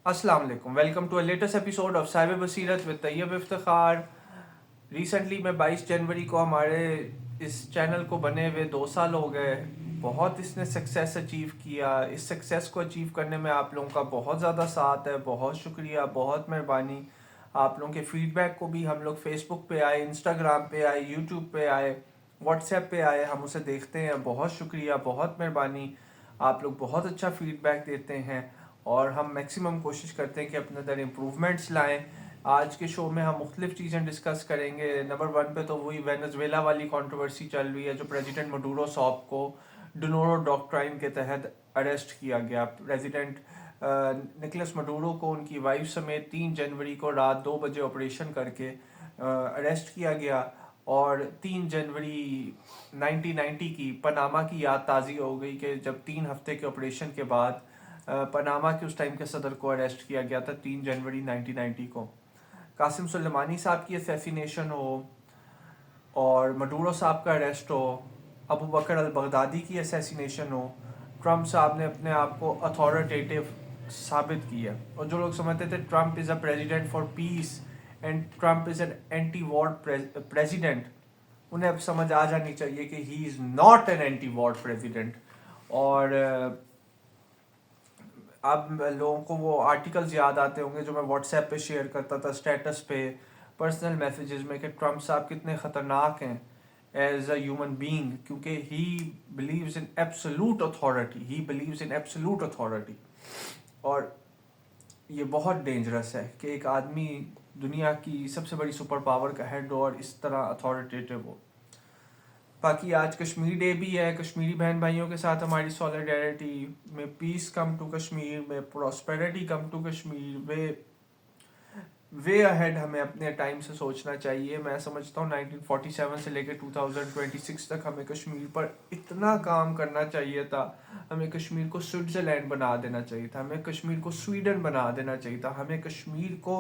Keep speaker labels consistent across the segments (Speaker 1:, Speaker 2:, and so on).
Speaker 1: अस्सलाम वालेकुम, welcome to a latest episode of Sahib Basirat with Tayyab Iftikhar. Recently मैं 22 जनवरी को हमारे इस चैनल को बने हुए 2 साल हो गए। बहुत इसने सक्सेस अचीव किया। इस सक्सेस को अचीव करने में आप लोगों का बहुत ज़्यादा साथ है। बहुत शुक्रिया, बहुत मेहरबानी। आप लोगों के फीडबैक को भी हम लोग फेसबुक पे आए, इंस्टाग्राम पे आए, यूट्यूब पे आए, व्हाट्सएप पे आए, हम उसे देखते हैं। बहुत शुक्रिया, बहुत मेहरबानी। आप लोग बहुत अच्छा फीडबैक देते हैं और हम मैक्सिमम कोशिश करते हैं कि अपने अंदर इम्प्रूवमेंट्स लाएं। आज के शो में हम मुख्तलिफ चीज़ें डिस्कस करेंगे। नंबर 1 पे तो वही वेनेजुएला वाली कंट्रोवर्सी चल रही है, जो प्रेसिडेंट मडूरो साहब को डोनारो डॉक्ट्राइन के तहत अरेस्ट किया गया। प्रेसिडेंट निकोलस मडूरो को उनकी वाइफ समेत 3 जनवरी को रात 2 बजे ऑपरेशन करके अरेस्ट किया गया और 3 जनवरी 1990 की पनामा की याद ताज़ी हो गई कि जब 3 हफ्ते के ऑपरेशन के बाद पनामा के उस टाइम के सदर को अरेस्ट किया गया था 3 जनवरी 1990 को। कासिम सुलेमानी साहब की असैसिनेशन हो और मडूरो साहब का अरेस्ट हो, अबू बकर अल बगदादी की असैसिनेशन हो, ट्रम्प साहब ने अपने आप को अथॉरिटेटिव साबित किया। और जो लोग समझते थे Trump is a president for piece and Trump is an anti war president, उन्हें अब समझ आ जानी चाहिए कि he is not an anti war president. और अब लोगों को वो आर्टिकल्स याद आते होंगे जो मैं व्हाट्सएप पे शेयर करता था, स्टेटस पे, पर्सनल मैसेजेस में, कि ट्रम्प साहब कितने ख़तरनाक हैं एज अ ह्यूमन बीइंग, क्योंकि he believes in absolute authority, he believes in absolute authority. और ये बहुत डेंजरस है कि एक आदमी दुनिया की सबसे बड़ी सुपर पावर का हेड हो और इस तरह अथॉरिटेटिव हो। बाकी आज कश्मीर डे भी है। कश्मीरी बहन भाइयों के साथ हमारी सॉलिडारिटी में, पीस कम टू कश्मीर में, prosperity come to Kashmir, way ahead हमें अपने टाइम से सोचना चाहिए। मैं समझता हूँ 1947 से लेकर 2026 तक हमें कश्मीर पर इतना काम करना चाहिए था। हमें कश्मीर को स्विट्ज़रलैंड बना देना चाहिए था, हमें कश्मीर को स्वीडन बना देना चाहिए था, हमें कश्मीर को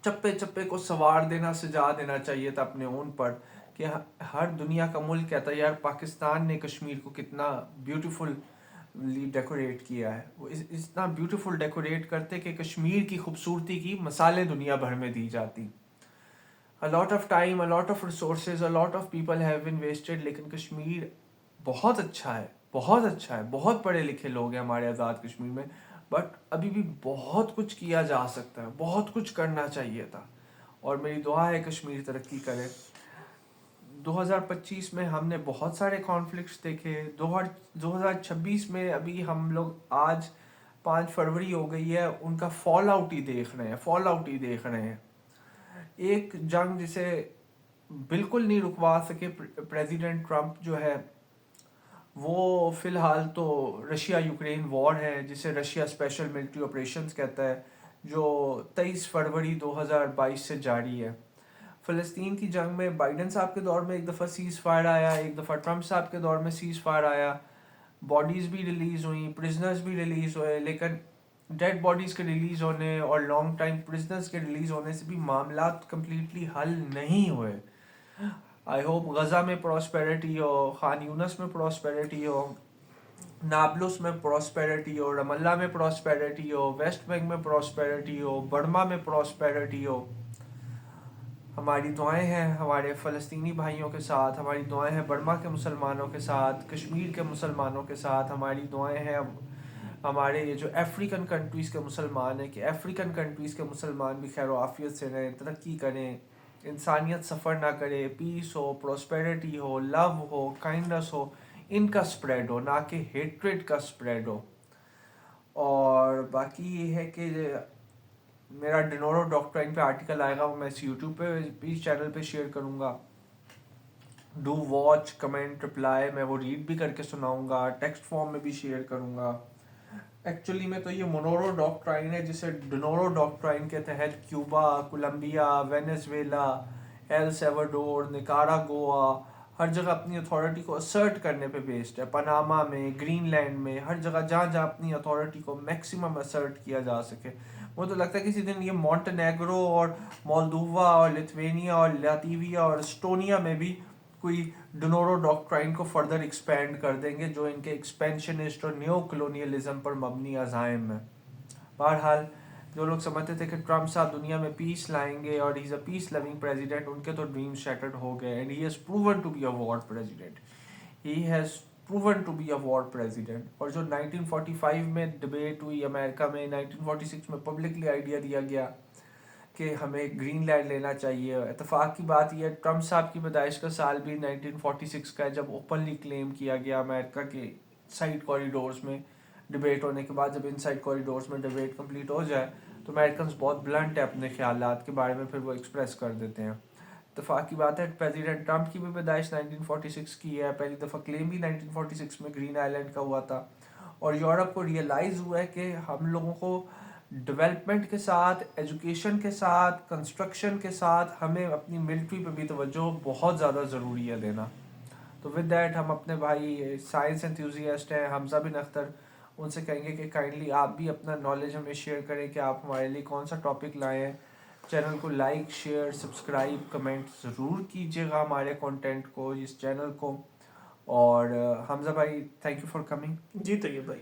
Speaker 1: चप्पे चप्पे को सवार देना, सजा देना चाहिए था अपने ऊन पर। कि हर दुनिया का मुल्क कहता है यार पाकिस्तान ने कश्मीर को कितना ब्यूटीफुली डेकोरेट किया है। वो इतना ब्यूटीफुल डेकोरेट करते कि कश्मीर की खूबसूरती की मिसालें दुनिया भर में दी जाती। A lot of time, a lot of resources, a lot of people have been wasted. लेकिन कश्मीर बहुत अच्छा है, बहुत अच्छा है, बहुत पढ़े लिखे लोग हैं हमारे आज़ाद कश्मीर में। बट अभी भी बहुत कुछ किया जा सकता है, बहुत कुछ करना चाहिए था। और मेरी दुआ है कश्मीर तरक्की करे। 2025 में हमने बहुत सारे कॉन्फ्लिक्ट्स देखे। 2026 में अभी हम लोग आज 5 फरवरी हो गई है, उनका फॉल आउट ही देख रहे हैं, फॉल आउट ही देख रहे हैं। एक जंग जिसे बिल्कुल नहीं रुकवा सके प्रेसिडेंट ट्रम्प जो है, वो फ़िलहाल तो रशिया यूक्रेन वॉर है, जिसे रशिया स्पेशल मिलिट्री ऑपरेशंस कहता है, जो 23 फरवरी 2022 से जारी है। फ़लस्तीन की जंग में बाइडन साहब के दौर में एक दफ़ा सीज़ फायर आया, एक दफ़ा ट्रम्प साहब के दौर में सीज़ फायर आया। बॉडीज़ भी रिलीज़ हुई, प्रिजनर्स भी रिलीज़ हुए, लेकिन डेड बॉडीज़ के रिलीज़ होने और लॉन्ग टाइम प्रिजनर्स के रिलीज़ होने से भी मामला कम्प्लीटली हल नहीं हुए। आई होप गज़ा में प्रॉस्पेरिटी हो, खान यूनस में प्रॉस्पेरिटी हो, नाबलुस में प्रॉस्पेरिटी हो, रमल्ला में प्रॉस्पेरिटी हो, वेस्ट बैंक में प्रॉस्पेरिटी हो, बर्मा में प्रॉस्पेरिटी हो। हमारी दुआएं हैं हमारे फ़लस्तीनी भाइयों के साथ, हमारी दुआएं हैं बर्मा के मुसलमानों के साथ, कश्मीर के मुसलमानों के साथ। हमारी दुआएं हैं हमारे ये जो अफ्रीकन कंट्रीज़ के मुसलमान हैं, कि अफ्रीकन कंट्रीज़ के मुसलमान भी खैर आफियत से रहें, तरक्की करें, इंसानियत सफ़र ना करे, पीस हो, प्रॉस्पेरिटी हो, लव हो, काइंडनेस हो, इनका स्प्रेड हो, ना कि हेट्रेड का स्प्रेड हो। और बाकी ये है कि मेरा डिनोरो डॉक्ट्राइन पे आर्टिकल आएगा, वो मैं इस यूट्यूब पे भी चैनल पे शेयर करूँगा। डू वॉच, कमेंट, रिप्लाई, मैं वो रीड भी करके सुनाऊँगा, टेक्स्ट फॉर्म में भी शेयर करूँगा। एक्चुअली में तो ये मोनोरो डॉक्ट्राइन है, जिसे डिनोरो डॉक्ट्राइन के तहत Cuba, Colombia, Venezuela, El Salvador, Nicaragua, हर जगह अपनी अथॉरिटी को असर्ट करने पे बेस्ड है। पनामा में, ग्रीनलैंड में, हर जगह जहाँ जहाँ अपनी अथॉरिटी को मैक्सिमम असर्ट किया जा सके। मुझे तो लगता है किसी दिन ये मॉन्टेनेग्रो और मोल्दोवा और लिथुआनिया और लातविया और एस्टोनिया में भी कोई डोनारो डॉक्ट्राइन को फर्दर एक्सपेंड कर देंगे, जो इनके एक्सपेंशनिस्ट और न्यो कलोनियलिज्म पर मबनी अज़ाइम है। बहरहाल जो लोग समझते थे कि ट्रम्प साहब दुनिया में पीस लाएंगे और he is a peace loving president, उनके तो ड्रीम शैटर्ड हो गए. And he has proven to be a war president. He has proven to be a war president. और जो 1945 में डिबेट हुई अमेरिका में, 1946 में पब्लिकली आइडिया दिया गया कि हमें ग्रीन लैंड लेना चाहिए. इत्तेफाक की बात यह है ट्रम्प साहब की पैदाइश का साल भी 1946 का है, जब ओपनली क्लेम किया गया अमेरिका के साइड कॉरिडोर्स में डिबेट होने के बाद. जब इन साइड कॉरिडोर्स में डिबेट कंप्लीट हो जाए तो अमेरिकन बहुत ब्लंट है अपने ख्यालात के बारे में, फिर वो एक्सप्रेस कर देते हैं. इत्तेफाक की बात है प्रेसिडेंट ट्रम्प की भी पैदाइश 1946 की है. पहली दफ़ा क्लेम भी 1946 में ग्रीन आइलैंड का हुआ था. और यूरोप को रियलाइज़ हुआ है कि हम लोगों को डेवलपमेंट के साथ, एजुकेशन के साथ, कंस्ट्रक्शन के साथ हमें अपनी मिलिट्री पे भी तवज्जो बहुत ज़्यादा ज़रूरी है देना. तो विद डैट हम अपने भाई साइंस एंथुजियास्ट हैं हमजा बिन अख्तर, उनसे कहेंगे कि काइंडली आप भी अपना नॉलेज हमें शेयर करें कि आप हमारे लिए कौन सा टॉपिक लाए हैं. चैनल को लाइक, शेयर, सब्सक्राइब, कमेंट ज़रूर कीजिएगा हमारे कंटेंट को, इस चैनल को. और हमजा भाई थैंक यू फॉर कमिंग.
Speaker 2: जी तैयब भाई.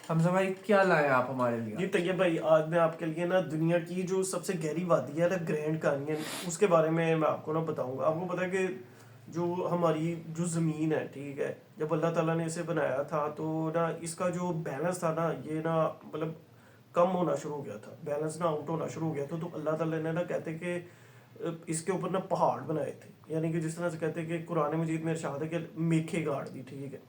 Speaker 1: हमजा भाई क्या लाए आप हमारे लिए?
Speaker 2: जी तैयब भाई, आज मैं आपके लिए ना दुनिया की जो सबसे गहरी वादी है ना, ग्रैंड कैनियन, उसके बारे में मैं आपको ना बताऊंगा. आपको पता है कि जो हमारी जो ज़मीन है, ठीक है, जब अल्लाह ताला ने इसे बनाया था तो ना इसका जो बैलेंस था ना, ये ना मतलब कम होना शुरू हो गया था, बैलेंस ना आउट होना शुरू हो गया था. तो अल्लाह ताला ने ना कहते कि इसके ऊपर ना पहाड़ बनाए थे, यानी कि जिस तरह से कहते हैं कि कुरान मजीद में इरशाद है कि मेखे गाड़ दी, ठीक है.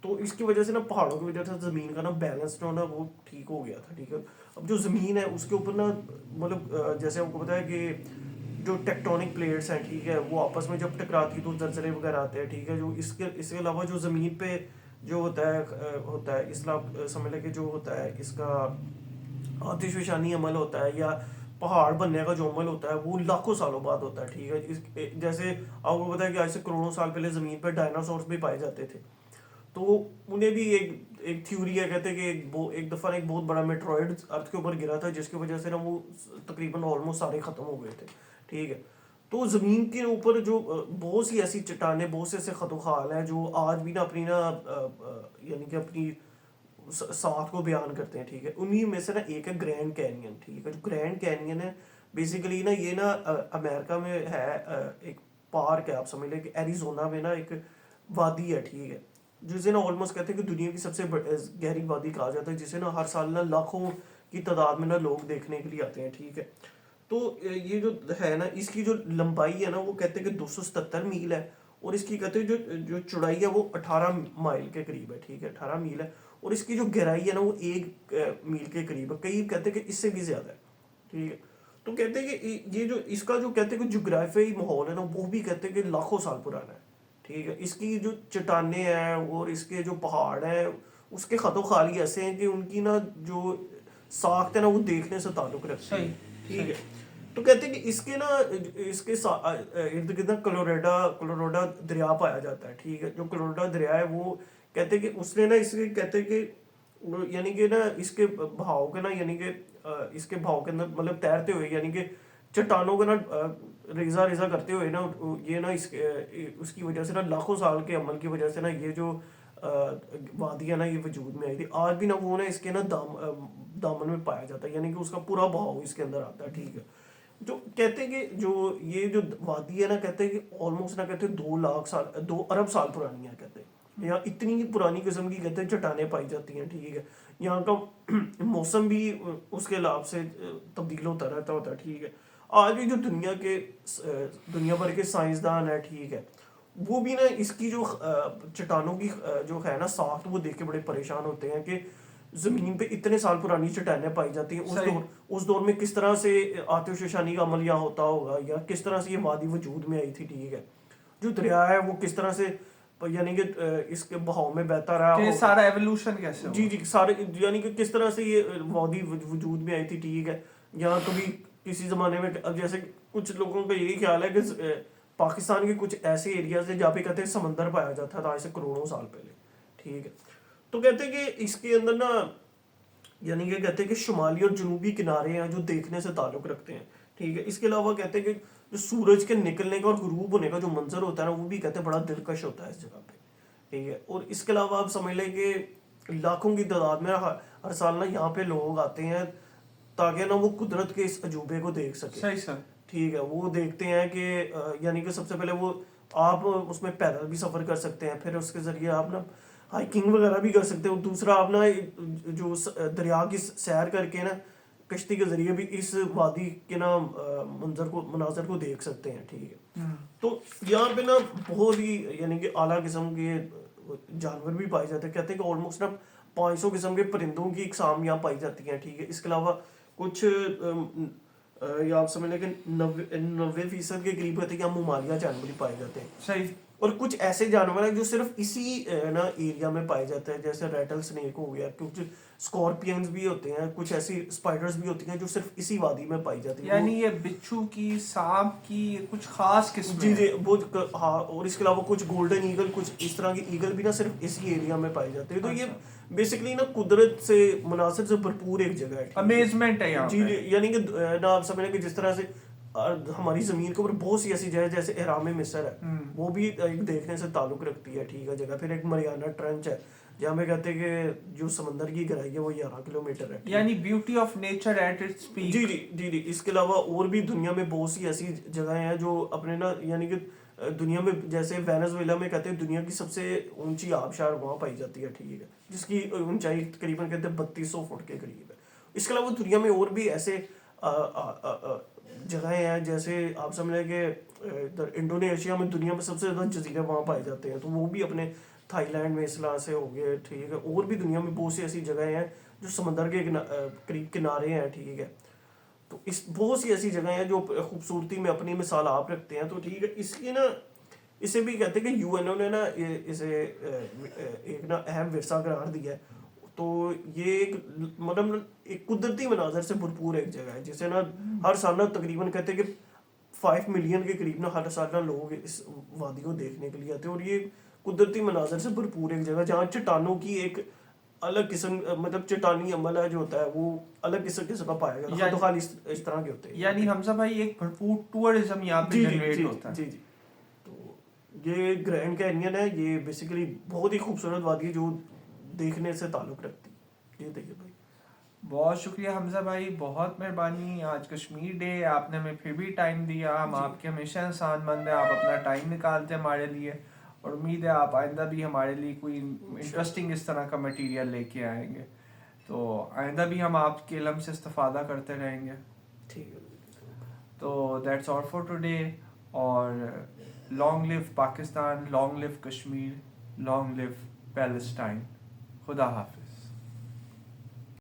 Speaker 2: तो इसकी वजह से ना पहाड़ों की वजह से ज़मीन का ना बैलेंस जो ना वो ठीक हो गया था, ठीक है. अब जो ज़मीन है उसके ऊपर ना मतलब जैसे आपको पता है कि जो टेक्टोनिक प्लेट्स हैं, ठीक है, वो आपस में जब टकराती तो जलजले वगैरह आते हैं, ठीक है. जो इसके अलावा जो ज़मीन पे जो होता है इस्लाम समझ लें कि जो होता है इसका आतिशफशानी अमल होता है या पहाड़ बनने का जो अमल होता है वो लाखों सालों बाद होता है, ठीक है. जैसे आपको पता है कि आज से करोड़ों साल पहले ज़मीन पर डायनासोर्स भी पाए जाते थे. तो उन्हें भी एक थ्योरी है, कहते हैं कि एक दफ़ा एक बहुत बड़ा मेट्रॉइड अर्थ के ऊपर गिरा था, जिसकी वजह से ना वो तकरीबन ऑलमोस्ट सारे ख़त्म हो गए थे, ठीक है. तो ज़मीन के ऊपर जो बहुत सी ऐसी चट्टानें, बहुत से ऐसे खतोखाल हैं जो आज भी ना अपनी ना यानी कि अपनी साथ को बयान करते हैं, ठीक है. उन्हीं में से ना एक है ग्रैंड कैनियन, ठीक है. जो ग्रैंड कैनियन है बेसिकली ना ये ना अमेरिका में है, एक पार्क है, आप समझ लें कि एरिजोना में ना एक वादी है, ठीक है, जिसे ना ऑलमोस्ट कहते हैं कि दुनिया की सबसे गहरी वादी कहा जाता है, जिसे ना हर साल ना लाखों की तादाद में ना लोग देखने के लिए आते हैं, ठीक है. तो ये जो है ना इसकी जो लंबाई है ना वो कहते हैं कि 277 मील है. और इसकी कहते हैं जो जो चौड़ाई है वो 18 माइल के करीब है, ठीक है, 18 मील है. और इसकी जो गहराई है ना वो 1 मील के करीब है, कई कहते हैं कि इससे भी ज़्यादा है, ठीक है. तो कहते हैं कि ये जो इसका जो कहते हैं कि जोग्राफियाई माहौल है ना वो भी कहते हैं कि लाखों साल पुराना है, ठीक है. इसकी जो चट्टानें हैं और इसके जो पहाड़ हैं उसके खतो खाली ऐसे हैं कि उनकी ना जो साख्त है ना वो देखने से ताल्लुक़ रखती है, ठीक है. तो कहते हैं कि इसके ना इसके इर्द गिर्द ना कोलोराडो दरिया पाया जाता है, ठीक है. जो कोलोराडो दरिया है वो कहते हैं कि उसने ना इसके कहते हैं कि यानी कि ना इसके बहाव के ना यानी कि इसके बहाव के अंदर मतलब तैरते हुए यानी कि चट्टानों को ना रेजा रेजा करते हुए ना ये ना इसके उसकी वजह से ना लाखों साल के अमल की वजह से ना ये जो वादियाँ ना ये वजूद में आई थी. आज भी ना वो ना इसके ना दामन में पाया जाता है, यानी कि उसका पूरा बहाव इसके अंदर आता है, ठीक है. जो कहते हैं कि जो ये जो वादी है ना कहते हैं कि ऑलमोस्ट ना कहते हैं 2 लाख साल 2 अरब साल पुरानी है, कहते हैं. यहाँ इतनी पुरानी किस्म की कहते हैं चट्टानें पाई जाती हैं, ठीक है. यहाँ का मौसम भी उसके हिसाब से तब्दील होता रहता है, ठीक है. आज भी जो दुनिया भर के साइंसदान है, ठीक है, वो भी ना इसकी जो चट्टानों की जो है ना साख्त वो देख के बड़े परेशान होते हैं कि ज़मीन पे इतने साल पुरानी चट्टानें पाई जाती हैं. उस दौर में किस तरह से आतिशफशानी का अमल यहाँ होता होगा या किस तरह से ये वादी वजूद में आई थी, ठीक है. जो दरिया है वो किस तरह से यानी कि इसके बहाव में बहता रहा
Speaker 1: कि सारा एवोल्यूशन कैसे
Speaker 2: जी जी सारे यानी कि किस तरह से ये वादी वजूद में आई थी, ठीक है. यहाँ कभी किसी ज़माने में अब जैसे कुछ लोगों का यही ख्याल है कि पाकिस्तान के कुछ ऐसे एरियाज है जहाँ पे कहते हैं समंदर पाया जाता था आज से करोड़ों साल पहले, ठीक है. तो कहते हैं कि इसके अंदर ना यानी कि कहते हैं कि शुमाली और जनूबी किनारे हैं जो देखने से ताल्लुक़ रखते हैं, ठीक है. इसके अलावा कहते हैं कि जो सूरज के निकलने का और गुरूब होने का जो मंजर होता है ना वो भी कहते हैं बड़ा दिलकश होता है इस जगह पे, ठीक है. और इसके अलावा आप समझ लें कि लाखों की तादाद में हर साल ना यहाँ पे लोग आते हैं تاکہ نا وہ قدرت کے اس عجوبے کو دیکھ سکے.
Speaker 1: صحیح سر.
Speaker 2: ٹھیک ہے, وہ دیکھتے ہیں کہ یعنی کہ سب سے پہلے وہ آپ اس میں پیدل بھی سفر کر سکتے ہیں, پھر اس کے ذریعے آپ نا ہائکنگ وغیرہ بھی کر سکتے ہیں, اور دوسرا آپ نا جو دریا کی سیر کر کے نا کشتی کے ذریعے بھی اس وادی کے نا مناظر کو دیکھ سکتے ہیں. ٹھیک ہے, تو یہاں پہ نا بہت ہی یعنی کہ اعلیٰ قسم کے جانور بھی پائے جاتے ہیں. کہتے ہیں کہ آلموسٹ نا 500 قسم کے پرندوں کی اقسام یہاں پائی جاتی ہیں. ٹھیک ہے, اس کے علاوہ کچھ یا آپ سمجھ لیں کہ 90% کے قریب ہوتے ہیں کہ ممالیہ جانور ہی پائے جاتے ہیں.
Speaker 1: صحیح.
Speaker 2: اور کچھ ایسے جانور ہیں جو صرف اسی نا ایریا میں پائے جاتے ہیں, جیسے ریٹل سنیک ہو گیا, کچھ اسکارپینز بھی ہوتے ہیں, کچھ ایسی اسپائڈرز بھی ہوتی ہیں جو صرف اسی وادی میں پائی جاتی ہیں.
Speaker 1: یعنی یہ بچھو کی, سانپ کی کچھ خاص قسم.
Speaker 2: جی جی, وہ ہاں, اور اس کے علاوہ کچھ گولڈن ایگل, کچھ اس طرح کے ایگل بھی نا صرف اسی ایریا میں پائے جاتے ہیں. تو یہ بیسکلی نا قدرت سے مناظر سے بھرپور ایک جگہ ہے.
Speaker 1: امیزمنٹ ہے یہاں.
Speaker 2: جی جی, یعنی کہ نا آپ سمجھیں کہ جس طرح سے ہماری زمین کے اوپر بہت سی ایسی جگہ جیسے احرام مصر ہے, وہ بھی ایک دیکھنے سے تعلق رکھتی ہے. ٹھیک ہے, جگہ. پھر ایک مریانہ ٹرنچ ہے جہاں میں کہتے ہیں کہ جو سمندر کی گہرائی ہے وہ 11 کلومیٹر ہے.
Speaker 1: یعنی beauty of nature at its peak.
Speaker 2: جی جی جی جی. اس کے علاوہ اور بھی دنیا میں بہت سی ایسی جگہیں ہیں جو اپنے نا یعنی کہ دنیا میں جیسے وینزویلا میں کہتے ہیں دنیا کی سب سے اونچی آبشار وہاں پائی جاتی ہے. ٹھیک ہے, جس کی اونچائی تقریباً کہتے ہیں 3200 فٹ کے قریب ہے. اس کے علاوہ دنیا میں اور بھی ایسے جگہیں ہیں, جیسے آپ سمجھ لیں کہ ادھر انڈونیشیا میں دنیا میں سب سے زیادہ جزیرے وہاں پائے جاتے ہیں, تو وہ بھی اپنے تھائی لینڈ میں اس طرح سے ہو گئے. ٹھیک ہے, اور بھی دنیا میں بہت سی ایسی جگہیں ہیں جو سمندر کے قریب کنارے ہیں. ٹھیک ہے, تو اس بہت سی ایسی جگہیں ہیں جو خوبصورتی میں اپنی مثال آپ رکھتے ہیں. تو ٹھیک ہے, اس کی نا اسے بھی کہتے ہیں کہ یو این او نے نا اسے ایک نا اہم ورثہ قرار دیا ہے. تو یہ ایک مطلب ایک قدرتی مناظر سے بھرپور ایک جگہ ہے, جسے نا ہر سال نا تقریباً کہتے ہیں کہ 5 ملین کے قریب نا ہر سال نا لوگ اس وادی کو دیکھنے کے لیے آتے ہیں. اور یہ قدرتی مناظر سے بھرپور ایک جگہ جہاں چٹانوں کی ایک الگ قسم مطلب چٹانی عمل ہے جو ہوتا ہے وہ الگ قسم کا پایا جاتا ہے, تو خالی اس طرح کے ہوتے ہیں.
Speaker 1: یعنی حمزہ بھائی ایک بھرپور ٹورزم یہاں پہ جنریٹ ہوتا ہے.
Speaker 2: جی جی. تو یہ گرینڈ کینین ہے, یہ بیسیکلی بہت ہی خوبصورت وادی ہے جو دیکھنے سے تعلق رکھتی ہے. جی دیکھیے بھائی,
Speaker 1: بہت شکریہ حمزہ بھائی, بہت مہربانی. آج کشمیر ڈے, آپ نے ہمیں پھر بھی ٹائم دیا. ہم آپ کے ہمیشہ احسان مند ہیں, آپ اپنا ٹائم نکالتے ہیں ہمارے لیے, اور امید ہے آپ آئندہ بھی ہمارے لیے کوئی انٹرسٹنگ اس طرح کا مٹیریل لے کے آئیں گے. تو آئندہ بھی ہم آپ کے علم سے استفادہ کرتے رہیں گے.
Speaker 2: ٹھیک ہے.
Speaker 1: تو دیٹس آل فار ٹوڈے, اور لانگ لیو پاکستان, لانگ لیو کشمیر, لانگ لیو پیلسٹائن. خدا حافظ.